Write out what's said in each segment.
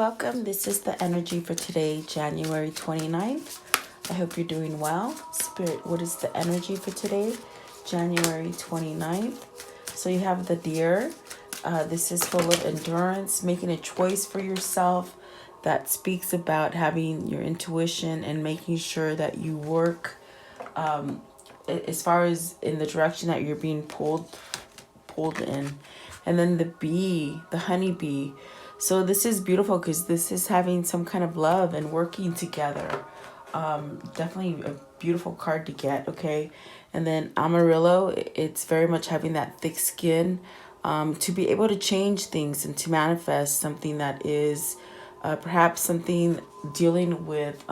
welcome. This is the energy for today, January 29th. I hope you're doing well. Spirit, what is the energy for today, January 29th? So you have the deer. This is full of endurance, making a choice for yourself that speaks about having your intuition and making sure that you work as far as in the direction that you're being pulled in. And then the bee, the honeybee. So this is beautiful because this is having some kind of love and working together. Definitely a beautiful card to get, okay? And then Amarillo, it's very much having that thick skin to be able to change things and to manifest something that is perhaps something dealing with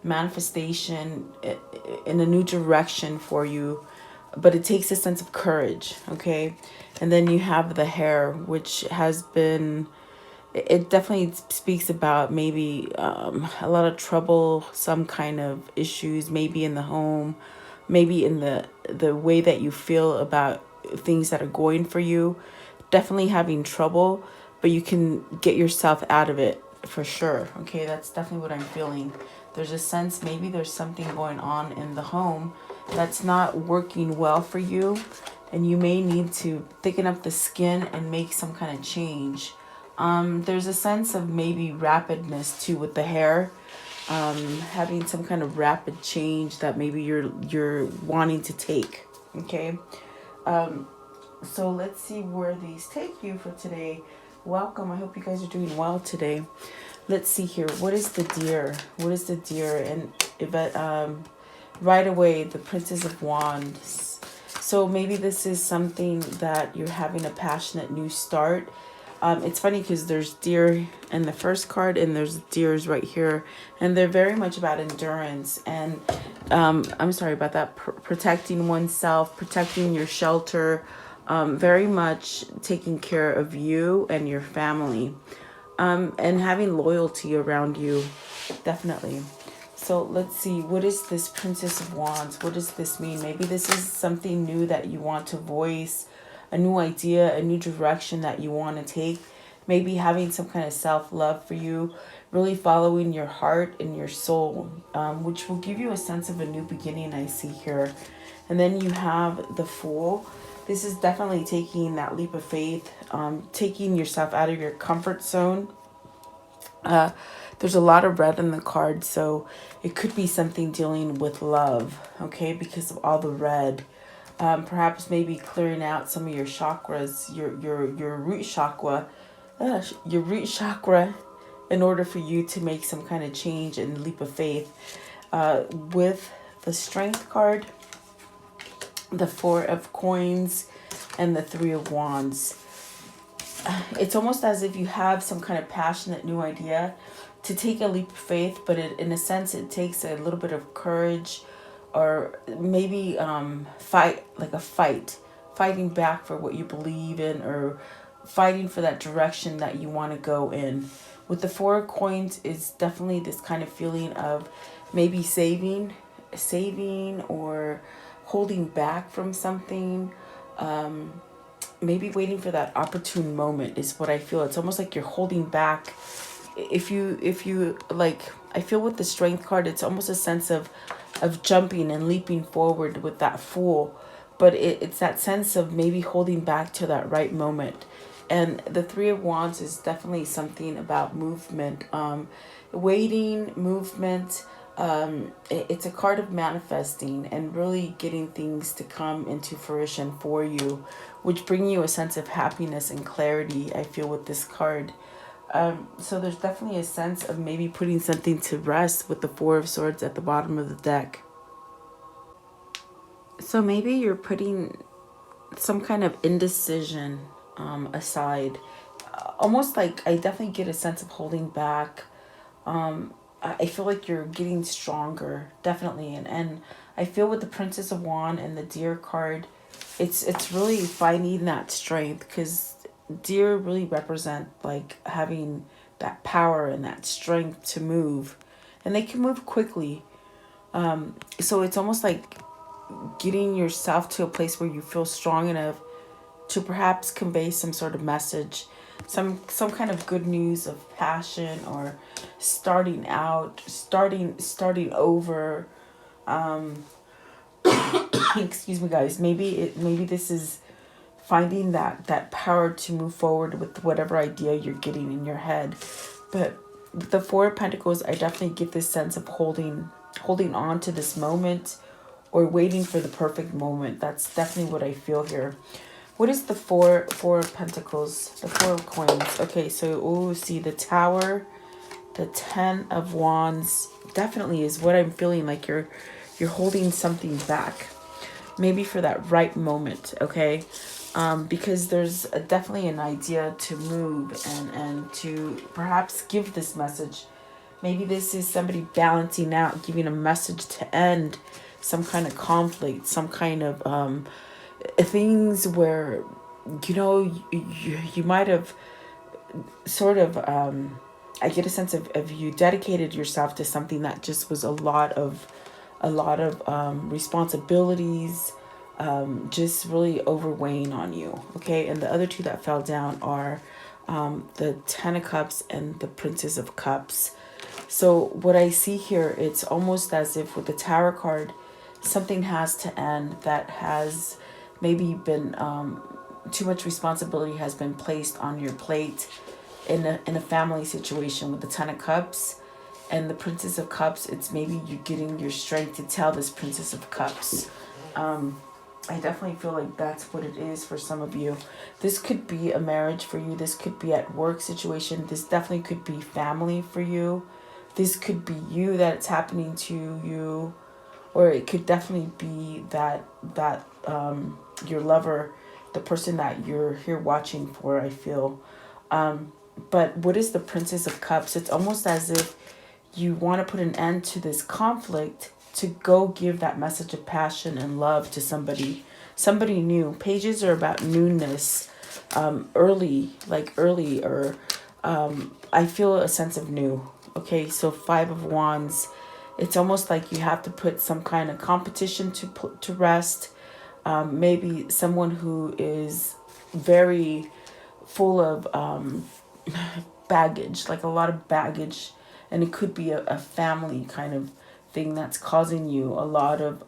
manifestation in a new direction for you. But it takes a sense of courage, okay? And then you have the hair, which has been, it definitely speaks about maybe a lot of trouble, some kind of issues, maybe in the home, maybe in the way that you feel about things that are going for you. Definitely having trouble, but you can get yourself out of it for sure, okay? That's definitely what I'm feeling. There's a sense maybe there's something going on in the home that's not working well for you, and you may need to thicken up the skin and make some kind of change. There's a sense of maybe rapidness too with the hair, having some kind of rapid change that maybe you're wanting to take, okay? So let's see where these take you for today. Welcome. I hope you guys are doing well today. Let's see here. What is the deer? What is the deer? And right away, the Princess of Wands. So maybe this is something that you're having a passionate new start. It's funny because there's deer in the first card and there's deers right here. And they're very much about endurance. And I'm sorry about that. Protecting oneself, protecting your shelter. Very much taking care of you and your family. And having loyalty around you. Definitely. So let's see, what is this Princess of Wands? What does this mean? Maybe this is something new that you want to voice, a new idea, a new direction that you want to take. Maybe having some kind of self-love for you, really following your heart and your soul, which will give you a sense of a new beginning, I see here. And then you have the Fool. This is definitely taking that leap of faith, taking yourself out of your comfort zone. There's a lot of red in the card, so it could be something dealing with love, okay, because of all the red. Perhaps maybe clearing out some of your chakras, your root chakra, in order for you to make some kind of change and leap of faith. With the Strength card, the Four of Coins, and the Three of Wands. It's almost as if you have some kind of passionate new idea to take a leap of faith, but in a sense it takes a little bit of courage, or maybe fighting back for what you believe in, or fighting for that direction that you want to go in. With the Four of Coins, it's definitely this kind of feeling of maybe saving or holding back from something. Maybe waiting for that opportune moment is what I feel. It's almost like you're holding back. If you like, I feel with the Strength card, it's almost a sense of jumping and leaping forward with that Fool. But it's that sense of maybe holding back to that right moment. And the Three of Wands is definitely something about movement, waiting, movement. It's a card of manifesting and really getting things to come into fruition for you, which bring you a sense of happiness and clarity, I feel, with this card. So there's definitely a sense of maybe putting something to rest with the Four of Swords at the bottom of the deck. So maybe you're putting some kind of indecision aside. Almost like I definitely get a sense of holding back. I feel like you're getting stronger, definitely. And I feel with the Princess of Wands and the Deer card, it's really finding that strength, because deer really represent like having that power and that strength to move, and they can move quickly. So it's almost like getting yourself to a place where you feel strong enough to perhaps convey some sort of message some kind of good news of passion, or starting out, starting over. um Excuse me, guys. Maybe this is finding that power to move forward with whatever idea you're getting in your head. But with the Four of Pentacles, I definitely get this sense of holding on to this moment, or waiting for the perfect moment. That's definitely what I feel here. What is the four of Pentacles? The Four of Coins. Okay, so see the Tower, the Ten of Wands. Definitely is what I'm feeling, like you're holding something back, maybe for that right moment. Okay, because there's definitely an idea to move, and to perhaps give this message. Maybe this is somebody balancing out, giving a message to end some kind of conflict, some kind of things where, you might have sort of, I get a sense of you dedicated yourself to something that just was a lot of responsibilities, just really overweighing on you. Okay, and the other two that fell down are the Ten of Cups and the Princess of Cups. So what I see here, it's almost as if with the Tower card, something has to end that has maybe been, too much responsibility has been placed on your plate in a family situation. With the Ten of Cups and the Princess of Cups, it's maybe you getting your strength to tell this Princess of Cups. I definitely feel like that's what it is for some of you. This could be a marriage for you. This could be at work situation. This definitely could be family for you. This could be you that it's happening to you, or it could definitely be that your lover, the person that you're here watching for, I feel. But what is the Princess of Cups? It's almost as if you want to put an end to this conflict to go give that message of passion and love to somebody new. Pages are about newness, early, or I feel a sense of new. Okay, so Five of Wands, it's almost like you have to put some kind of competition to rest. Maybe someone who is very full of baggage, like a lot of baggage, and it could be a family kind of thing that's causing you a lot of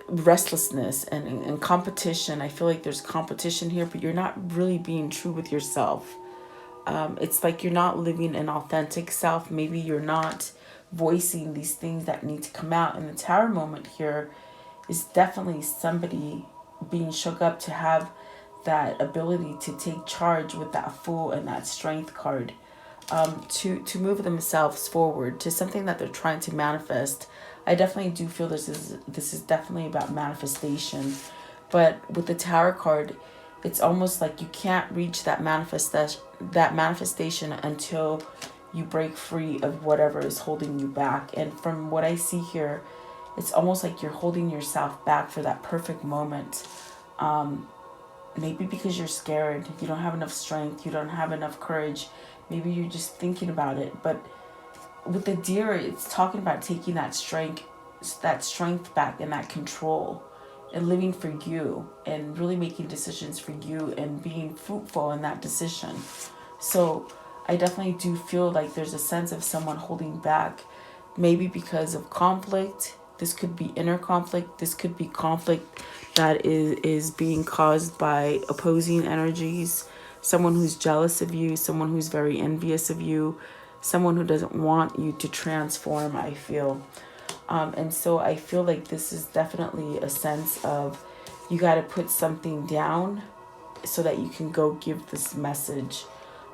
restlessness and competition. I feel like there's competition here, but you're not really being true with yourself. It's like you're not living an authentic self. Maybe you're not voicing these things that need to come out. And the Tower moment here is definitely somebody being shook up to have that ability to take charge with that Fool and that Strength card, to move themselves forward to something that they're trying to manifest. I definitely do feel this is definitely about manifestation. But with the Tower card, it's almost like you can't reach that manifestation until you break free of whatever is holding you back. And from what I see here, it's almost like you're holding yourself back for that perfect moment. Maybe because you're scared, you don't have enough strength, you don't have enough courage. Maybe you're just thinking about it. But with the Deer, it's talking about taking that strength back, and that control, and living for you, and really making decisions for you, and being fruitful in that decision. So I definitely do feel like there's a sense of someone holding back, maybe because of conflict. This could be inner conflict. This could be conflict that is being caused by opposing energies. Someone who's jealous of you, someone who's very envious of you, someone who doesn't want you to transform, I feel. And so I feel like this is definitely a sense of you got to put something down so that you can go give this message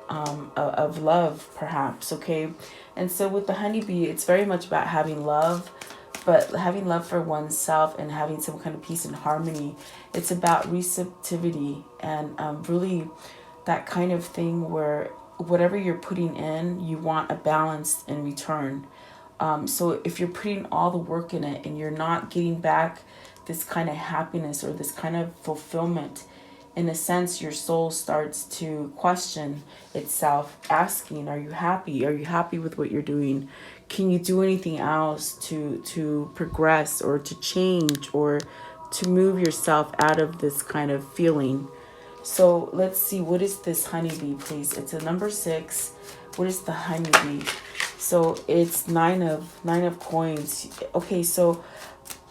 of love, perhaps. Okay. And so with the honeybee, it's very much about having love, but having love for oneself and having some kind of peace and harmony. It's about receptivity, and really that kind of thing where whatever you're putting in, you want a balance in return. So if you're putting all the work in it and you're not getting back this kind of happiness or this kind of fulfillment, in a sense, your soul starts to question itself, asking, are you happy? Are you happy with what you're doing? Can you do anything else to progress or to change or to move yourself out of this kind of feeling? So let's see, what is this honeybee, please? It's a number 6. What is the honeybee? So it's nine of coins. Okay, so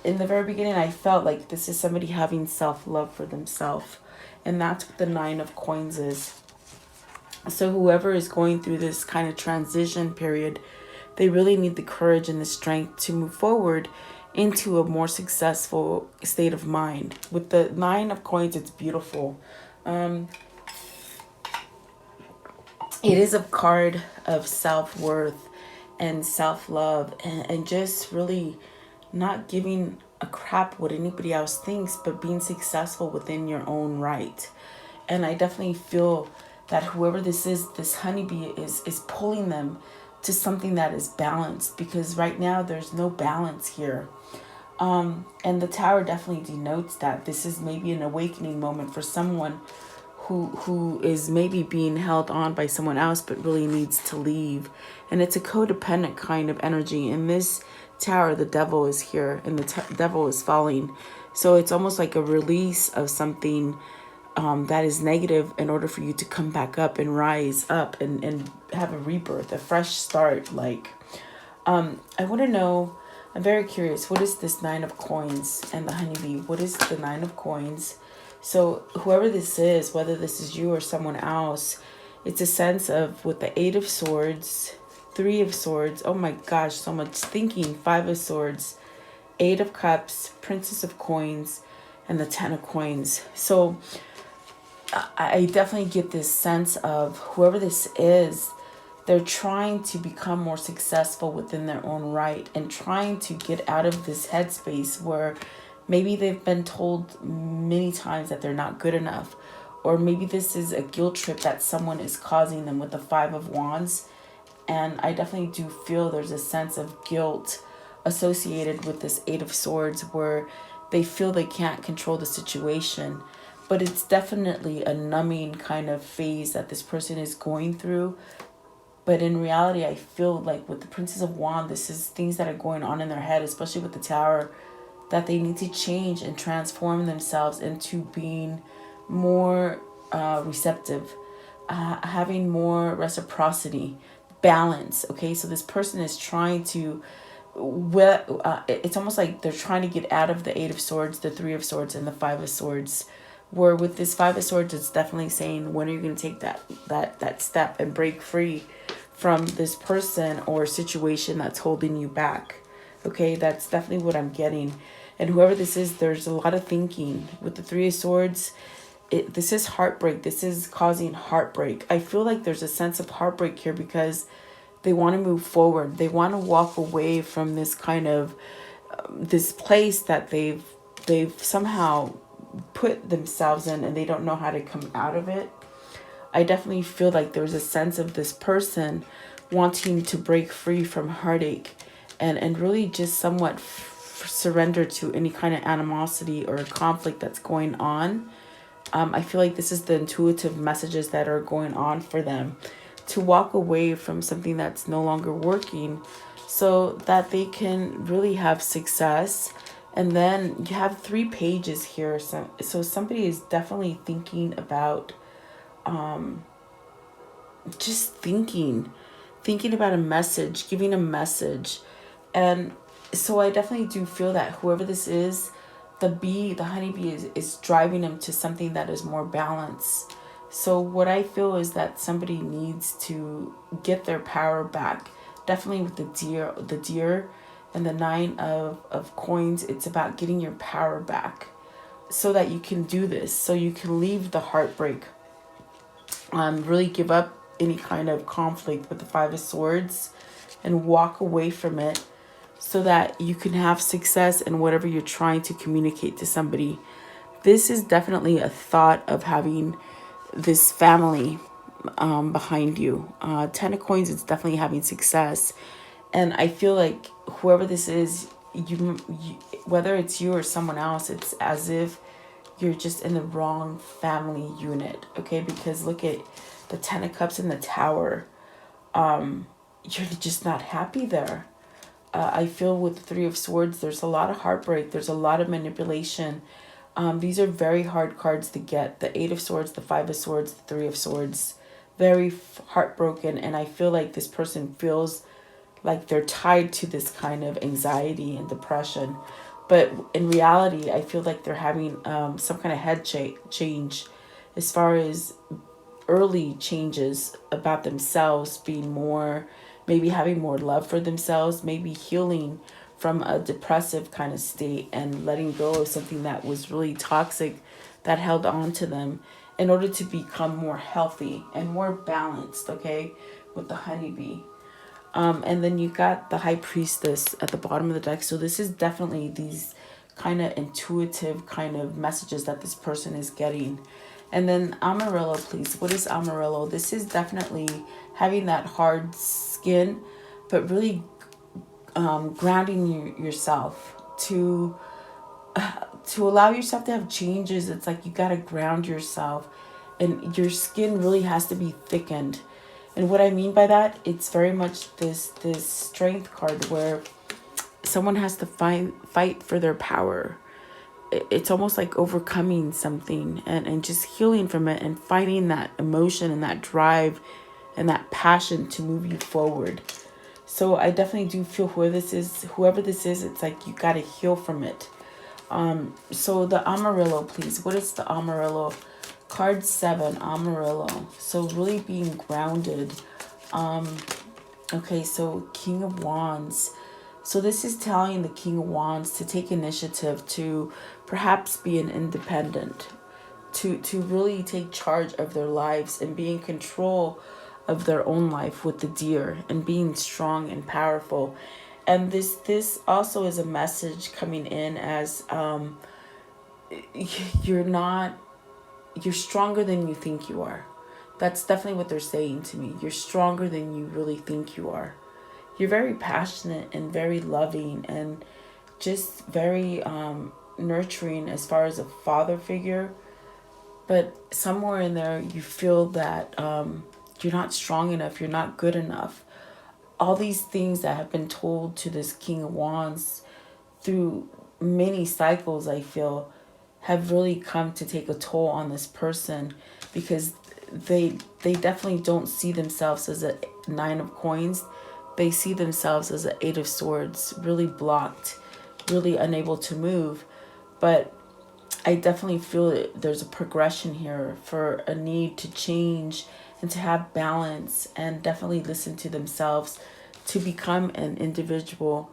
in the very beginning, I felt like this is somebody having self-love for themselves. And that's what the 9 of coins is. So whoever is going through this kind of transition period, they really need the courage and the strength to move forward into a more successful state of mind. With the 9 of coins, it's beautiful. It is a card of self-worth and self-love, and just really not giving a crap what anybody else thinks, but being successful within your own right. And I definitely feel that whoever this is, this honeybee is pulling them to something that is balanced, because right now there's no balance here. And the tower definitely denotes that this is maybe an awakening moment for someone who is maybe being held on by someone else but really needs to leave. And it's a codependent kind of energy. In this tower, the devil is here and the devil is falling. So it's almost like a release of something that is negative in order for you to come back up and rise up and have a rebirth, a fresh start. Like, I want to know, I'm very curious, what is this 9 of coins and the honeybee? What is the 9 of coins? So whoever this is, whether this is you or someone else, it's a sense of, with the 8 of swords, 3 of swords, oh my gosh, so much thinking, 5 of swords, 8 of cups, princess of coins, and the 10 of coins. So I definitely get this sense of whoever this is, they're trying to become more successful within their own right and trying to get out of this headspace where maybe they've been told many times that they're not good enough. Or maybe this is a guilt trip that someone is causing them with the 5 of wands. And I definitely do feel there's a sense of guilt associated with this 8 of swords where they feel they can't control the situation. But it's definitely a numbing kind of phase that this person is going through. But in reality, I feel like with the Princess of Wands, this is things that are going on in their head, especially with the Tower, that they need to change and transform themselves into being more receptive, having more reciprocity, balance. Okay, so this person is trying to, it's almost like they're trying to get out of the 8 of swords, the 3 of swords, and the 5 of swords. Where with this 5 of swords, it's definitely saying, when are you going to take that step and break free from this person or situation that's holding you back? Okay, that's definitely what I'm getting. And whoever this is, there's a lot of thinking. With the 3 of swords, this is heartbreak. This is causing heartbreak. I feel like there's a sense of heartbreak here because they want to move forward. They want to walk away from this kind of this place that they've somehow put themselves in, and they don't know how to come out of it. I definitely feel like there's a sense of this person wanting to break free from heartache and really just somewhat surrender to any kind of animosity or conflict that's going on. I feel like this is the intuitive messages that are going on for them, to walk away from something that's no longer working so that they can really have success. And then you have 3 pages here. So somebody is definitely thinking about just thinking about a message, giving a message. And so I definitely do feel that whoever this is, the honeybee is driving them to something that is more balanced. So what I feel is that somebody needs to get their power back. Definitely with the deer and the 9 of coins, it's about getting your power back so that you can do this, so you can leave the heartbreak, really give up any kind of conflict with the 5 of swords and walk away from it so that you can have success in whatever you're trying to communicate to somebody. This is definitely a thought of having this family behind you. 10 of coins, it's definitely having success. And I feel like whoever this is, you, whether it's you or someone else, it's as if you're just in the wrong family unit. Okay, because look at the 10 of cups in the Tower. You're just not happy there. I feel with the 3 of swords, there's a lot of heartbreak. There's a lot of manipulation. These are very hard cards to get. The Eight of Swords, the Five of Swords, the Three of Swords. Very heartbroken. And I feel like this person feels like they're tied to this kind of anxiety and depression. But in reality, I feel like they're having some kind of head change as far as early changes about themselves, being more, maybe having more love for themselves, maybe healing from a depressive kind of state and letting go of something that was really toxic that held on to them in order to become more healthy and more balanced, okay, with the honeybee. And then you got the High Priestess at the bottom of the deck. So this is definitely these kind of intuitive kind of messages that this person is getting. And then Amarillo, please. What is Amarillo? This is definitely having that hard skin, but really grounding yourself to allow yourself to have changes. It's like you got to ground yourself, and your skin really has to be thickened. And what I mean by that, it's very much this strength card where someone has to fight for their power. It's almost like overcoming something and just healing from it and fighting that emotion and that drive and that passion to move you forward. So I definitely do feel whoever this is, it's like you got to heal from it. So the Amarillo, please. What is the Amarillo? Card 7, Amarillo. So really being grounded. Okay, so King of Wands. So this is telling the King of Wands to take initiative, to perhaps be an independent, to really take charge of their lives and be in control of their own life with the Deer and being strong and powerful. And this also is a message coming in as you're stronger than you think you are. That's definitely what they're saying to me. You're stronger than you really think you are. You're very passionate and very loving and just very nurturing as far as a father figure. But somewhere in there, you feel that you're not strong enough. You're not good enough. All these things that have been told to this King of Wands through many cycles, I feel, have really come to take a toll on this person, because they definitely don't see themselves as a Nine of Coins. They see themselves as an Eight of Swords, really blocked, really unable to move. But I definitely feel that there's a progression here for a need to change and to have balance and definitely listen to themselves, to become an individual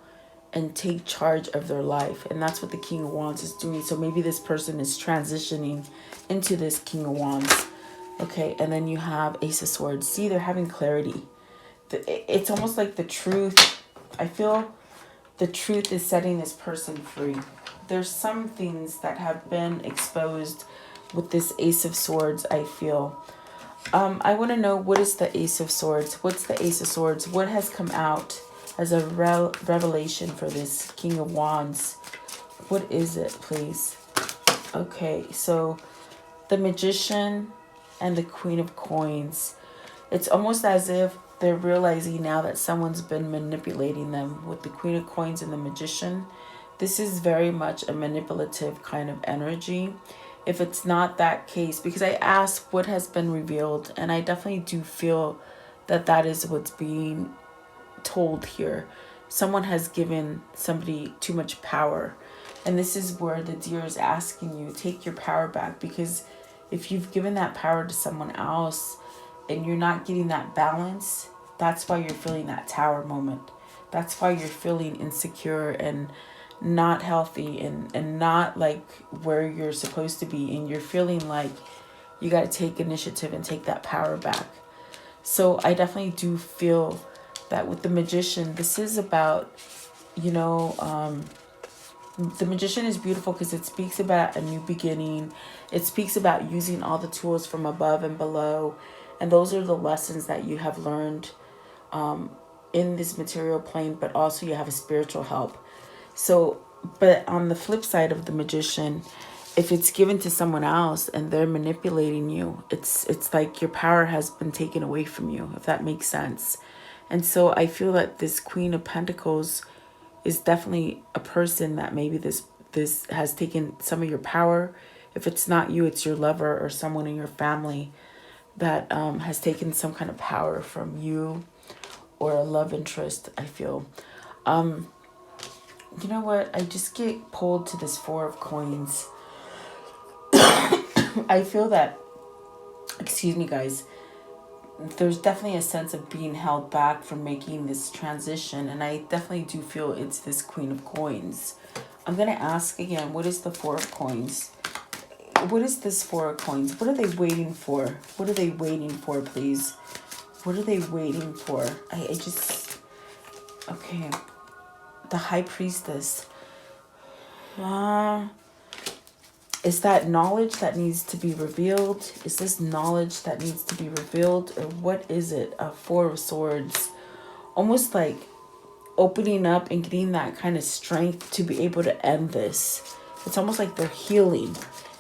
and take charge of their life. And that's what the King of Wands is doing. So maybe this person is transitioning into this King of Wands. Okay, and then you have Ace of Swords. See, they're having clarity. It's almost like the truth. I feel the truth is setting this person free. There's some things that have been exposed with this Ace of Swords, I feel. I want to know, what is the Ace of Swords? What's the Ace of Swords? What has come out as a revelation for this King of Wands? What is it, please? Okay, so the Magician and the Queen of Coins. It's almost as if they're realizing now that someone's been manipulating them with the Queen of Coins and the Magician. This is very much a manipulative kind of energy. If it's not that case, because I asked what has been revealed, and I definitely do feel that that is what's being told here. Someone has given somebody too much power. And this is where the Deer is asking you, take your power back. Because if you've given that power to someone else and you're not getting that balance, that's why you're feeling that Tower moment. That's why you're feeling insecure and not healthy and not like where you're supposed to be. And you're feeling like you got to take initiative and take that power back. So I definitely do feel that with the Magician, this is about, the Magician is beautiful because it speaks about a new beginning. It speaks about using all the tools from above and below. And those are the lessons that you have learned in this material plane, but also you have a spiritual help. So, but on the flip side of the Magician, if it's given to someone else and they're manipulating you, it's like your power has been taken away from you, if that makes sense. And so I feel that this Queen of Pentacles is definitely a person that maybe this this has taken some of your power. If it's not you, it's your lover or someone in your family that has taken some kind of power from you, or a love interest, I feel. You know what? I just get pulled to this Four of Coins. I feel that, excuse me, guys, there's definitely a sense of being held back from making this transition. And I definitely do feel it's this Queen of Coins. I'm going to ask again, what is the Four of Coins? What is this Four of Coins? What are they waiting for? What are they waiting for, please? What are they waiting for? I just... Okay. The High Priestess. Is that knowledge that needs to be revealed? Is this knowledge that needs to be revealed? Or what is it? A Four of Swords. Almost like opening up and getting that kind of strength to be able to end this. It's almost like they're healing.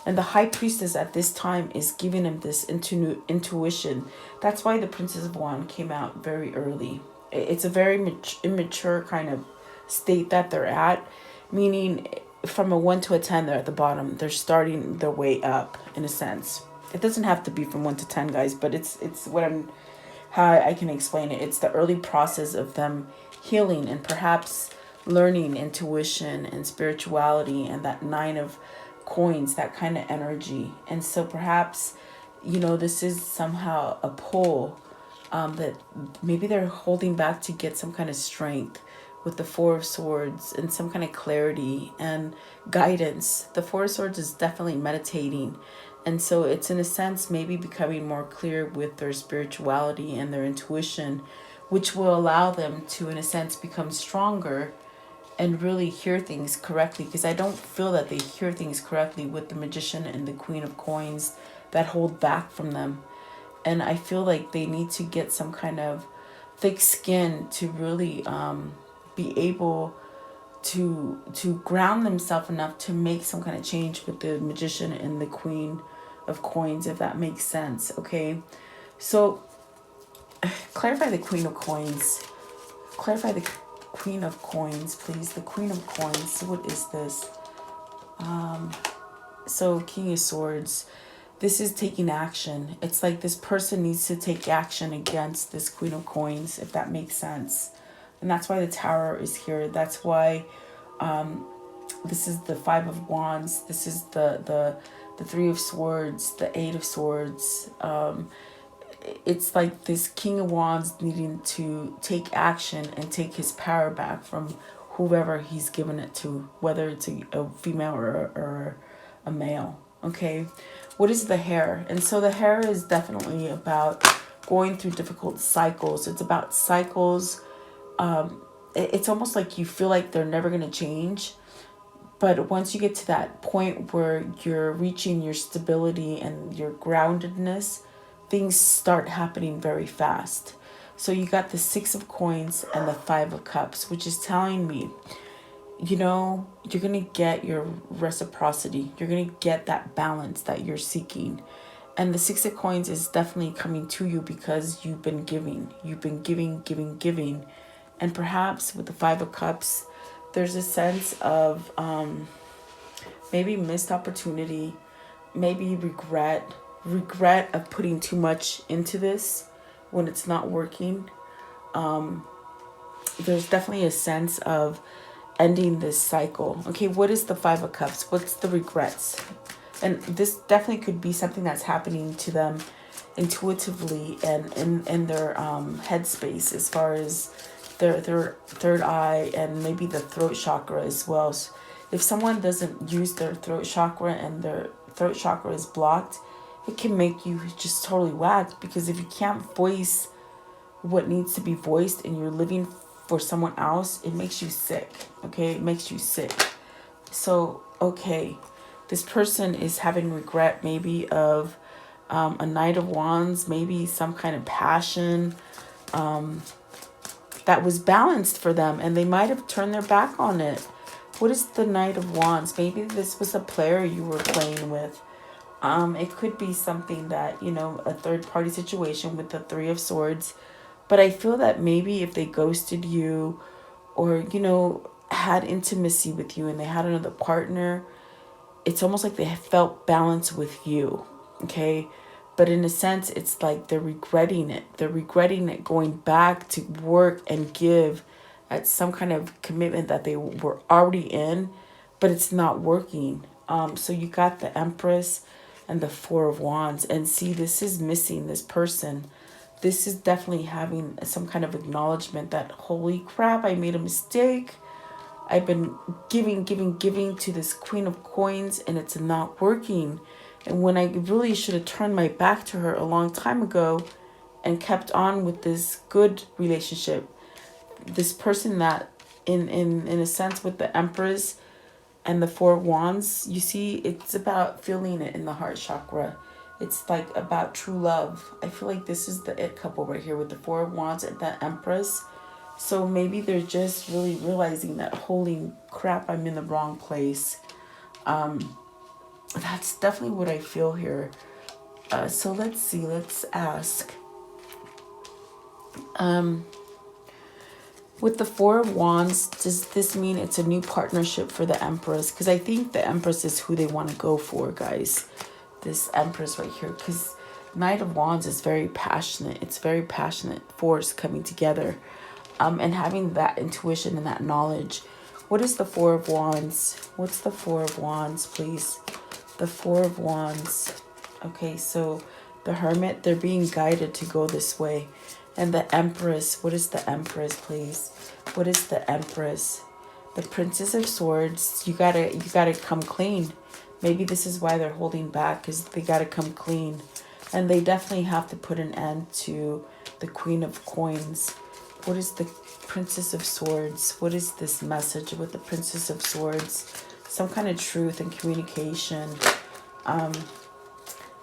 And the High Priestess at this time is giving them this intuition. That's why the Princess of Wands came out very early. It's a very immature kind of state that they're at. Meaning from a 1 to a 10, they're at the bottom. They're starting their way up in a sense. It doesn't have to be from 1 to 10, guys. But it's how I can explain it. It's the early process of them healing and perhaps learning intuition and spirituality and that 9 of Coins, that kind of energy. And so perhaps, this is somehow a pull that maybe they're holding back to get some kind of strength with the Four of Swords and some kind of clarity and guidance. The Four of Swords is definitely meditating. And so it's in a sense maybe becoming more clear with their spirituality and their intuition, which will allow them to, in a sense, become stronger and really hear things correctly, because I don't feel that they hear things correctly with the Magician and the Queen of Coins that hold back from them. And I feel like they need to get some kind of thick skin to really be able to ground themselves enough to make some kind of change with the Magician and the Queen of Coins, if that makes sense. Okay, so clarify the Queen of Coins. Clarify the Queen of Coins, please. The Queen of Coins. So what is this? So King of Swords. This is taking action. It's like this person needs to take action against this Queen of Coins, if that makes sense. And that's why the Tower is here. That's why this is the Five of Wands. This is the Three of Swords, the Eight of Swords. It's like this King of Wands needing to take action and take his power back from whoever he's given it to, whether it's a female or a male. Okay, what is the Hare? And so the Hare is definitely about going through difficult cycles. It's about cycles. It's almost like you feel like they're never going to change. But once you get to that point where you're reaching your stability and your groundedness, things start happening very fast. So you got the Six of Coins and the Five of Cups, which is telling me, you're going to get your reciprocity. You're going to get that balance that you're seeking. And the Six of Coins is definitely coming to you because you've been giving. You've been giving. And perhaps with the Five of Cups, there's a sense of maybe missed opportunity, maybe regret of putting too much into this when it's not working. There's definitely a sense of ending this cycle. Okay, what is the Five of Cups? What's the regrets? And this definitely could be something that's happening to them intuitively and in their headspace, as far as their third eye and maybe the throat chakra as well. So if someone doesn't use their throat chakra and their throat chakra is blocked, it can make you just totally whacked, because if you can't voice what needs to be voiced and you're living for someone else, it makes you sick. Okay, it makes you sick. So, okay, this person is having regret maybe of a Knight of Wands, maybe some kind of passion that was balanced for them, and they might have turned their back on it. What is the Knight of Wands? Maybe this was a player you were playing with. It could be something that, a third party situation with the Three of Swords. But I feel that maybe if they ghosted you, or, had intimacy with you and they had another partner, it's almost like they felt balance with you, okay? But in a sense, it's like they're regretting it. They're regretting it, going back to work and give at some kind of commitment that they were already in, but it's not working. So you got the Empress and the Four of Wands. And see, this is missing this person. This is definitely having some kind of acknowledgement that, holy crap, I made a mistake. I've been giving to this Queen of Coins and it's not working. And when I really should have turned my back to her a long time ago and kept on with this good relationship, this person that in a sense with the Empress and the Four of Wands, you see, it's about feeling it in the heart chakra. It's like about true love. I feel like this is the it couple right here with the Four of Wands and the Empress. So maybe they're just really realizing that, holy crap, I'm in the wrong place. That's definitely what I feel here. So let's see, let's ask. With the Four of Wands, does this mean it's a new partnership for the Empress? Because I think the Empress is who they want to go for, guys. This Empress right here. Because Knight of Wands is very passionate. It's very passionate force coming together. And having that intuition and that knowledge. What is the Four of Wands? What's the Four of Wands, please? The Four of Wands. Okay, so the Hermit, they're being guided to go this way. And the Empress, what is the Empress, please? What is the Empress? The Princess of Swords, you gotta come clean. Maybe this is why they're holding back, because they gotta come clean. And they definitely have to put an end to the Queen of Coins. What is the Princess of Swords? What is this message with the Princess of Swords? Some kind of truth and communication.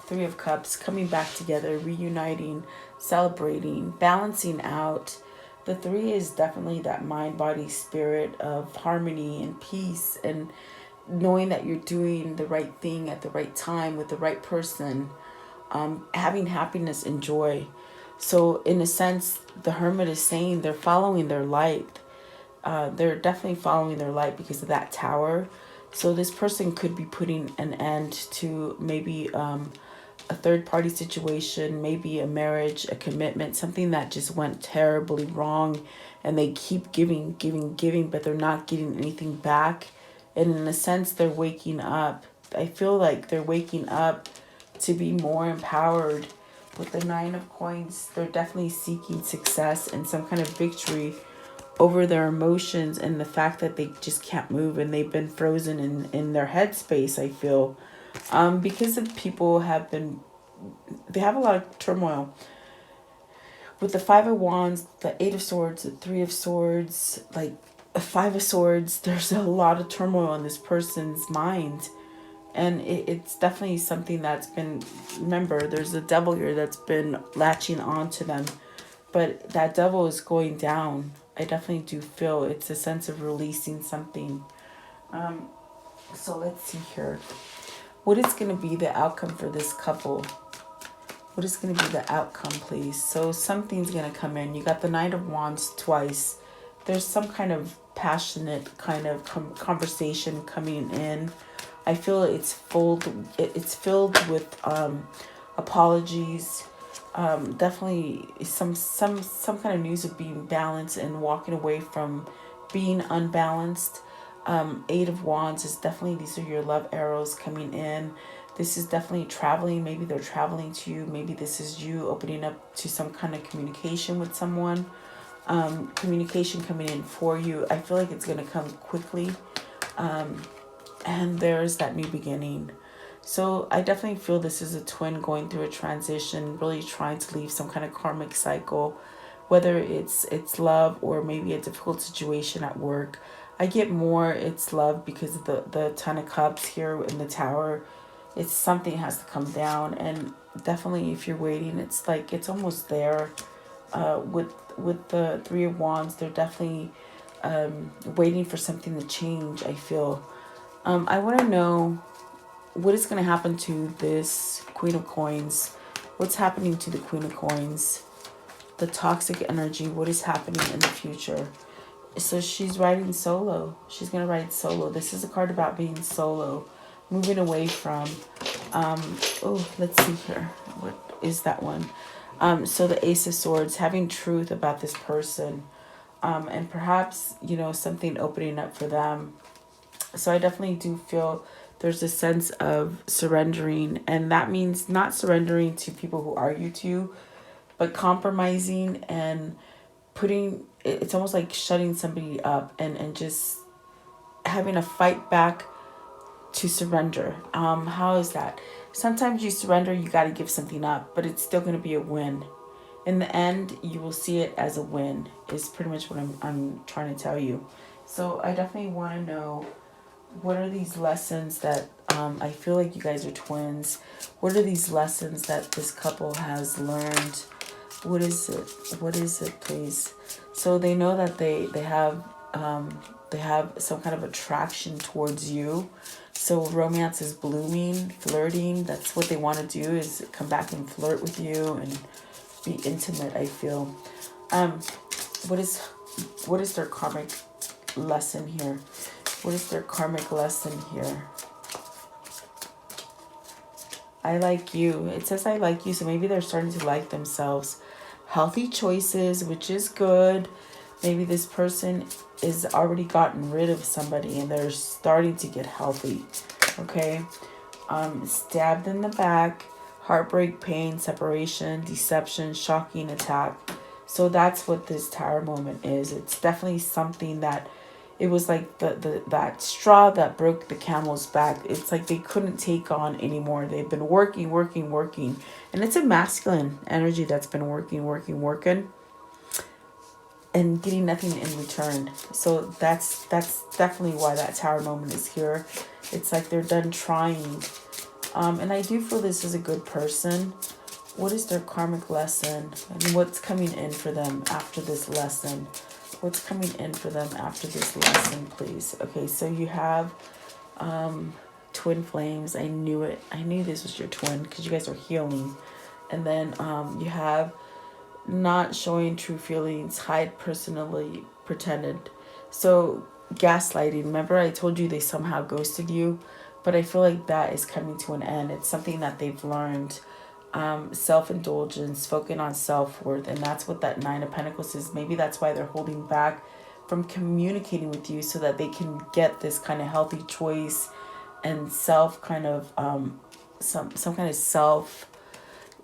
Three of Cups, coming back together, reuniting, celebrating, balancing out. The three is definitely that mind, body, spirit of harmony and peace and knowing that you're doing the right thing at the right time with the right person, having happiness and joy. So in a sense, the Hermit is saying they're following their light. They're definitely following their light because of that Tower. So this person could be putting an end to maybe a third-party situation, maybe a marriage, a commitment, something that just went terribly wrong, and they keep giving, but they're not getting anything back. And in a sense, they're waking up. I feel like they're waking up to be more empowered. With the Nine of Coins, they're definitely seeking success and some kind of victory over their emotions and the fact that they just can't move and they've been frozen in their headspace, I feel. Because of people they have a lot of turmoil. With the Five of Wands, the Eight of Swords, the Three of Swords, like a Five of Swords, there's a lot of turmoil in this person's mind. And it's definitely something that's been, remember, there's a devil here that's been latching on to them. But that devil is going down. I definitely do feel it's a sense of releasing something. So let's see here. What is going to be the outcome for this couple? What is going to be the outcome, please? So something's going to come in. You got the Knight of Wands twice. There's some kind of passionate kind of conversation coming in. I feel it's filled with apologies. Definitely some kind of news of being balanced and walking away from being unbalanced. Eight of Wands is definitely, these are your love arrows coming in. This is definitely traveling. Maybe they're traveling to you. Maybe this is you opening up to some kind of communication with someone. Communication coming in for you. I feel like it's going to come quickly. And there's that new beginning. So I definitely feel this is a twin going through a transition, really trying to leave some kind of karmic cycle, whether it's love or maybe a difficult situation at work. I get more it's love because of the Ten of Cups here in the Tower. It's something has to come down, and definitely if you're waiting, it's like it's almost there. With the Three of Wands, they're definitely waiting for something to change, I feel. I want to know what is going to happen to this Queen of Coins. What's happening to the Queen of Coins? The toxic energy, what is happening in the future? So she's riding solo. She's going to ride solo. This is a card about being solo, moving away from, oh, let's see here. What is that one? So the Ace of Swords, having truth about this person, and perhaps, you know, something opening up for them. So I definitely do feel there's a sense of surrendering, and that means not surrendering to people who argue to you, but compromising and putting, it's almost like shutting somebody up, and just having a fight back to surrender. How is that? Sometimes you surrender, you got to give something up, but it's still going to be a win. In the end, you will see it as a win, is pretty much what I'm trying to tell you. So I definitely want to know, what are these lessons that, I feel like you guys are twins. What are these lessons that this couple has learned? What is it? What is it, please? So they know that they have some kind of attraction towards you. So romance is blooming, flirting. That's what they want to do, is come back and flirt with you and be intimate, I feel. What is their karmic lesson here? What is their karmic lesson here? I like you. It says I like you, so maybe they're starting to like themselves. Healthy choices, which is good. Maybe this person is already gotten rid of somebody and they're starting to get healthy. Okay. Stabbed in the back, heartbreak, pain, separation, deception, shocking attack. So that's what this tower moment is. It's definitely something that, it was like that straw that broke the camel's back. It's like they couldn't take on anymore. They've been working. And it's a masculine energy that's been working. And getting nothing in return. So that's definitely why that tower moment is here. It's like they're done trying. And I do feel this is a good person. What is their karmic lesson? And what's coming in for them after this lesson? What's coming in for them after this lesson, please? Okay, so you have twin flames. I knew it. I knew this was your twin because you guys are healing. And then you have not showing true feelings, hide personally pretended. So gaslighting. Remember I told you they somehow ghosted you? But I feel like that is coming to an end. It's something that they've learned. Self-indulgence, focusing on self-worth, and that's what that Nine of Pentacles is. Maybe that's why they're holding back from communicating with you, so that they can get this kind of healthy choice and self kind of some kind of self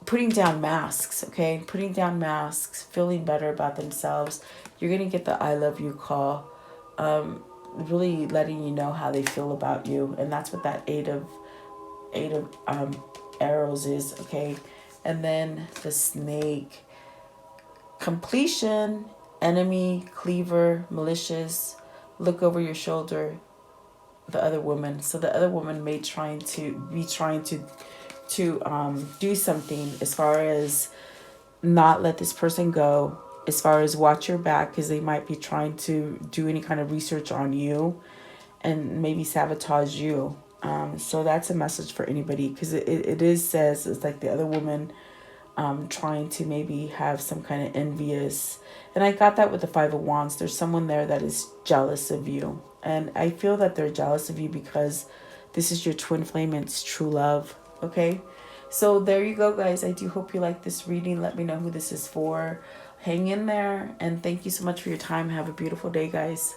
putting down masks. Okay, putting down masks, feeling better about themselves. You're gonna get the I love you call, really letting you know how they feel about you, and that's what that eight of arrows is. Okay, and then the snake, completion, enemy, cleaver, malicious, look over your shoulder, the other woman. So the other woman may trying to do something as far as not let this person go, as far as watch your back, because they might be trying to do any kind of research on you and maybe sabotage you. So that's a message for anybody, because it is says it's like the other woman trying to maybe have some kind of envious. And I got that with the Five of Wands. There's someone there that is jealous of you. And I feel that they're jealous of you because this is your twin flame and it's true love. Okay, so there you go, guys. I do hope you like this reading. Let me know who this is for. Hang in there, and thank you so much for your time. Have a beautiful day, guys.